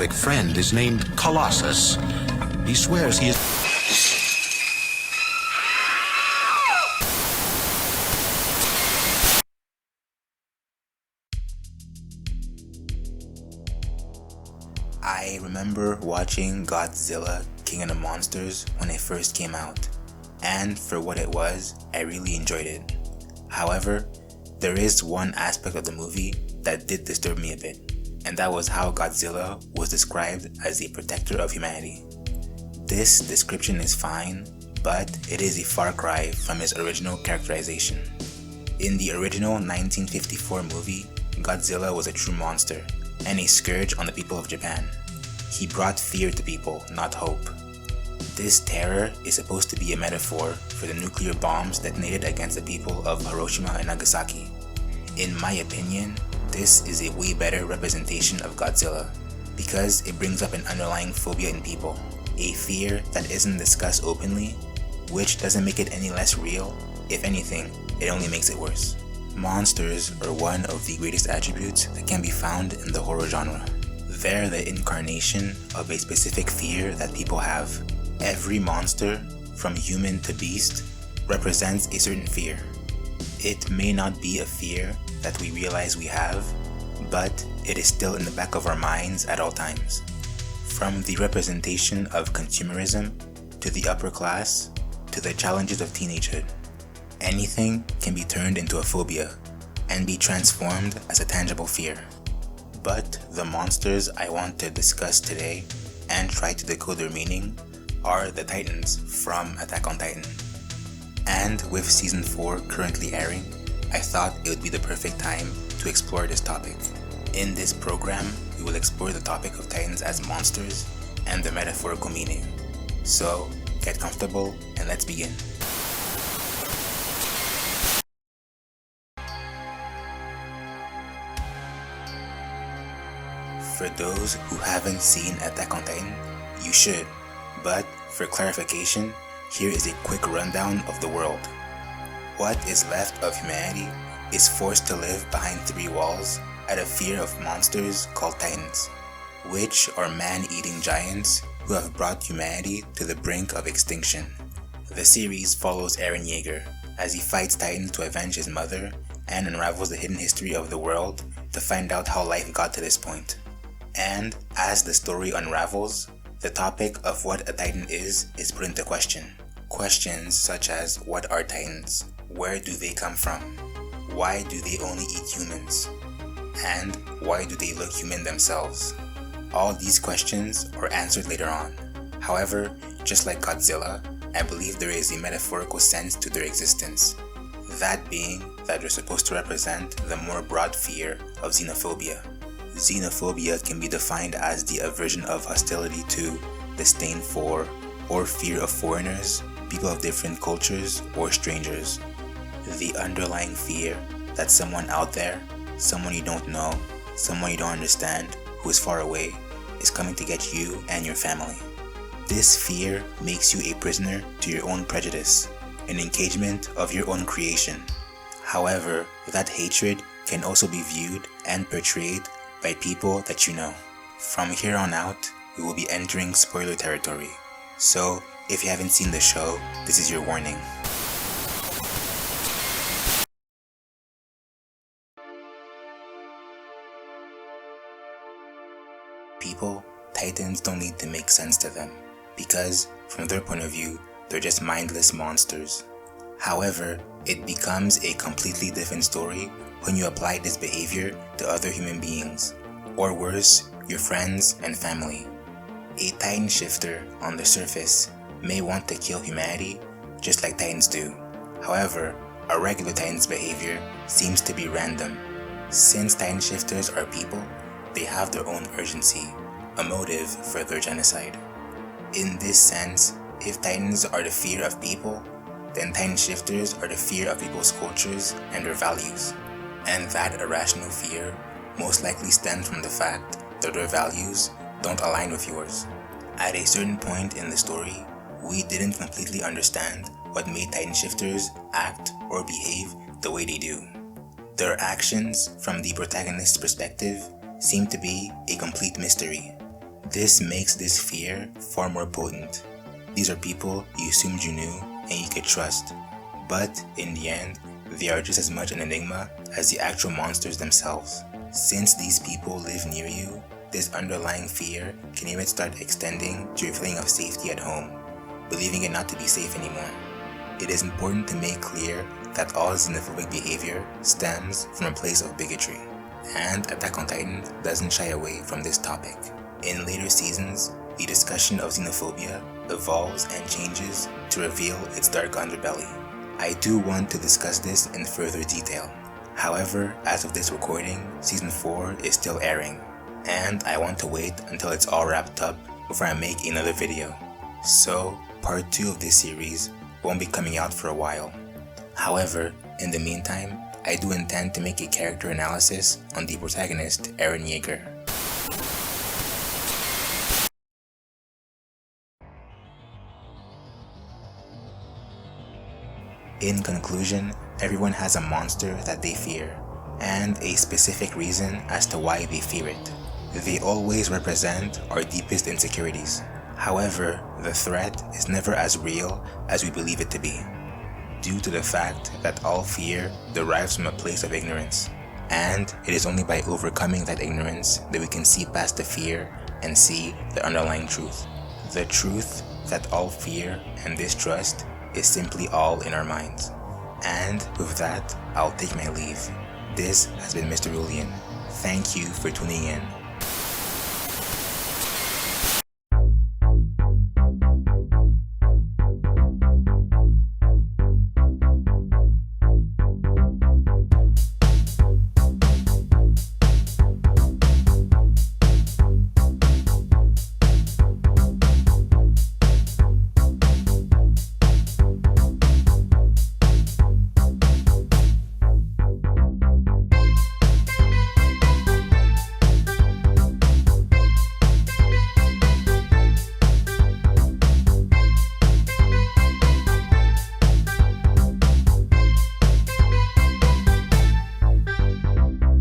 perfect friend is named Colossus. He swears he is... I remember watching Godzilla King of the Monsters when it first came out, and for what it was, I really enjoyed it. However, there is one aspect of the movie that did disturb me a bit, and that was how Godzilla was described as a protector of humanity. This description is fine, but it is a far cry from his original characterization. In the original 1954 movie, Godzilla was a true monster and a scourge on the people of Japan. He brought fear to people, not hope. This terror is supposed to be a metaphor for the nuclear bombs detonated against the people of Hiroshima and Nagasaki. In my opinion, this is a way better representation of Godzilla, because it brings up an underlying phobia in people, a fear that isn't discussed openly, which doesn't make it any less real. If anything, it only makes it worse. Monsters are one of the greatest attributes that can be found in the horror genre. They're the incarnation of a specific fear that people have. Every monster, from human to beast, represents a certain fear. It may not be a fear that we realize we have, but it is still in the back of our minds at all times. From the representation of consumerism, to the upper class, to the challenges of teenagehood, anything can be turned into a phobia and be transformed as a tangible fear. But the monsters I want to discuss today and try to decode their meaning are the Titans from Attack on Titan. And with Season 4 currently airing, I thought it would be the perfect time to explore this topic. In this program, we will explore the topic of Titans as monsters and their metaphorical meaning. So, get comfortable and let's begin. For those who haven't seen Attack on Titan, you should, but for clarification, here is a quick rundown of the world. What is left of humanity is forced to live behind three walls out of fear of monsters called Titans, which are man-eating giants who have brought humanity to the brink of extinction. The series follows Eren Yeager as he fights Titans to avenge his mother and unravels the hidden history of the world to find out how life got to this point. And as the story unravels, the topic of what a Titan is put into question. Questions such as, what are Titans? Where do they come from? Why do they only eat humans? And why do they look human themselves? All these questions are answered later on. However, just like Godzilla, I believe there is a metaphorical sense to their existence. That being that they're supposed to represent the more broad fear of xenophobia. Xenophobia can be defined as the aversion of hostility to, disdain for, or fear of foreigners, people of different cultures, or strangers. The underlying fear that someone out there, someone you don't know, someone you don't understand, who is far away, is coming to get you and your family. This fear makes you a prisoner to your own prejudice, an engagement of your own creation. However, that hatred can also be viewed and portrayed by people that you know. From here on out, we will be entering spoiler territory. So, if you haven't seen the show, this is your warning. People, Titans don't need to make sense to them, because from their point of view, they're just mindless monsters. However, it becomes a completely different story when you apply this behavior to other human beings, or worse, your friends and family. A Titan shifter on the surface may want to kill humanity just like Titans do. However, a regular Titan's behavior seems to be random. Since Titan shifters are people, they have their own urgency, a motive for their genocide. In this sense, if Titans are the fear of people, then Titan shifters are the fear of people's cultures and their values. And that irrational fear most likely stems from the fact that their values don't align with yours. At a certain point in the story, we didn't completely understand what made Titan shifters act or behave the way they do. Their actions, from the protagonist's perspective, seem to be a complete mystery. This makes this fear far more potent. These are people you assumed you knew and you could trust, but in the end, they are just as much an enigma as the actual monsters themselves. Since these people live near you, this underlying fear can even start extending to your feeling of safety at home, believing it not to be safe anymore. It is important to make clear that all xenophobic behavior stems from a place of bigotry, and Attack on Titan doesn't shy away from this topic. In later seasons, the discussion of xenophobia evolves and changes to reveal its dark underbelly. I do want to discuss this in further detail. However, as of this recording, Season 4 is still airing, and I want to wait until it's all wrapped up before I make another video. So, part 2 of this series won't be coming out for a while. However, in the meantime, I do intend to make a character analysis on the protagonist, Eren Yeager. In conclusion, everyone has a monster that they fear, and a specific reason as to why they fear it. They always represent our deepest insecurities. However, the threat is never as real as we believe it to be, due to the fact that all fear derives from a place of ignorance, and it is only by overcoming that ignorance that we can see past the fear and see the underlying truth. The truth that all fear and distrust is simply all in our minds. And with that, I'll take my leave. This has been Mr. Julian. Thank you for tuning in.